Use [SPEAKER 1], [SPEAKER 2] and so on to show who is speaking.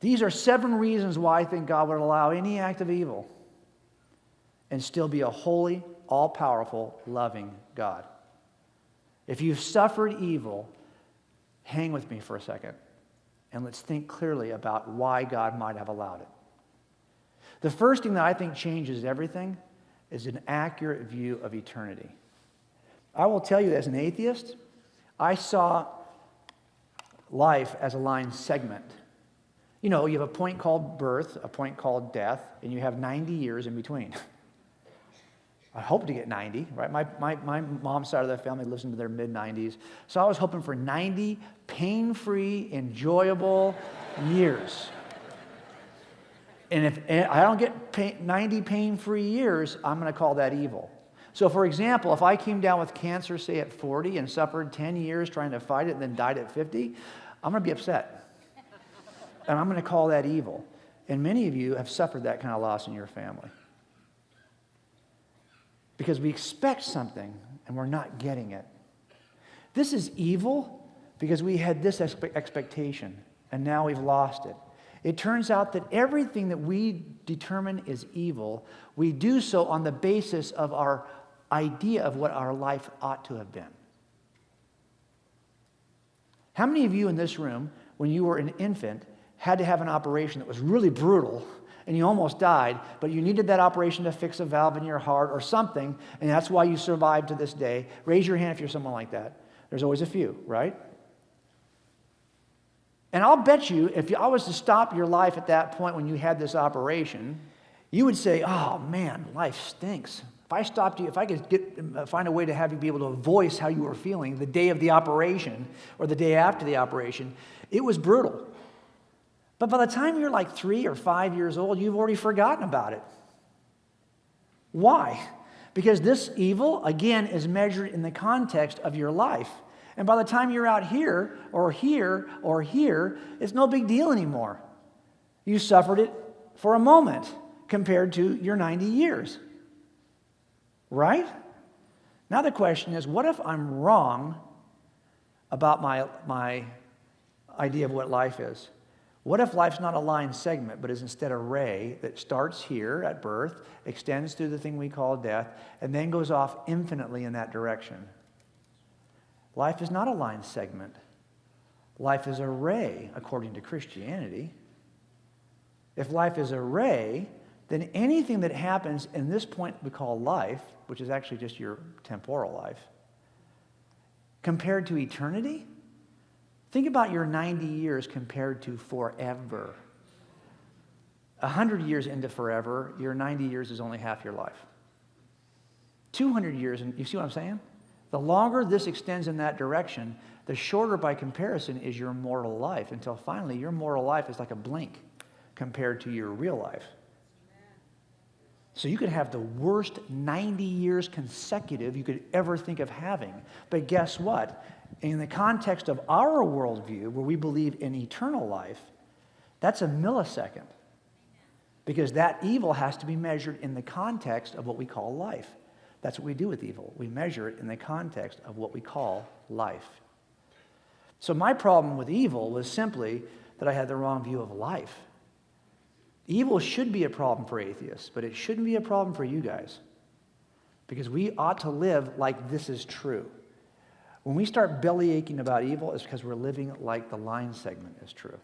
[SPEAKER 1] These are 7 reasons why I think God would allow any act of evil and still be a holy, all-powerful, loving God. If you've suffered evil, hang with me for a second, and let's think clearly about why God might have allowed it. The first thing that I think changes everything is an accurate view of eternity. I will tell you, as an atheist, I saw life as a line segment. You know, you have a point called birth, a point called death, and you have 90 years in between. I hope to get 90, right? My mom's side of the family lives into their mid-90s. So I was hoping for 90 pain-free, enjoyable years. And if I don't get 90 pain-free years, I'm going to call that evil. So for example, if I came down with cancer, say at 40, and suffered 10 years trying to fight it and then died at 50, I'm going to be upset. And I'm going to call that evil. And many of you have suffered that kind of loss in your family. Because we expect something and we're not getting it. This is evil because we had this expectation and now we've lost it. It turns out that everything that we determine is evil, we do so on the basis of our idea of what our life ought to have been. How many of you in this room, when you were an infant, had to have an operation that was really brutal and you almost died, but you needed that operation to fix a valve in your heart or something, and that's why you survived to this day? Raise your hand if you're someone like that. There's always a few, right? And I'll bet you, if I was to stop your life at that point when you had this operation, you would say, oh man, life stinks. If I stopped you, if I could find a way to have you be able to voice how you were feeling the day of the operation or the day after the operation, it was brutal. But by the time you're like 3 or 5 years old, you've already forgotten about it. Why? Because this evil, again, is measured in the context of your life. And by the time you're out here, or here, or here, it's no big deal anymore. You suffered it for a moment compared to your 90 years. Right? Now the question is, what if I'm wrong about my idea of what life is? What if life's not a line segment, but is instead a ray that starts here at birth, extends through the thing we call death, and then goes off infinitely in that direction? Life is not a line segment. Life is a ray, according to Christianity. If life is a ray, then anything that happens in this point we call life, which is actually just your temporal life, compared to eternity, think about your 90 years compared to forever. 100 years into forever, your 90 years is only half your life. 200 years, and you see what I'm saying? The longer this extends in that direction, the shorter by comparison is your mortal life, until finally your mortal life is like a blink compared to your real life. So you could have the worst 90 years consecutive you could ever think of having. But guess what? In the context of our worldview, where we believe in eternal life, that's a millisecond. Because that evil has to be measured in the context of what we call life. That's what we do with evil. We measure it in the context of what we call life. So my problem with evil was simply that I had the wrong view of life. Evil should be a problem for atheists, but it shouldn't be a problem for you guys. Because we ought to live like this is true. When we start belly aching about evil, it's because we're living like the line segment is true.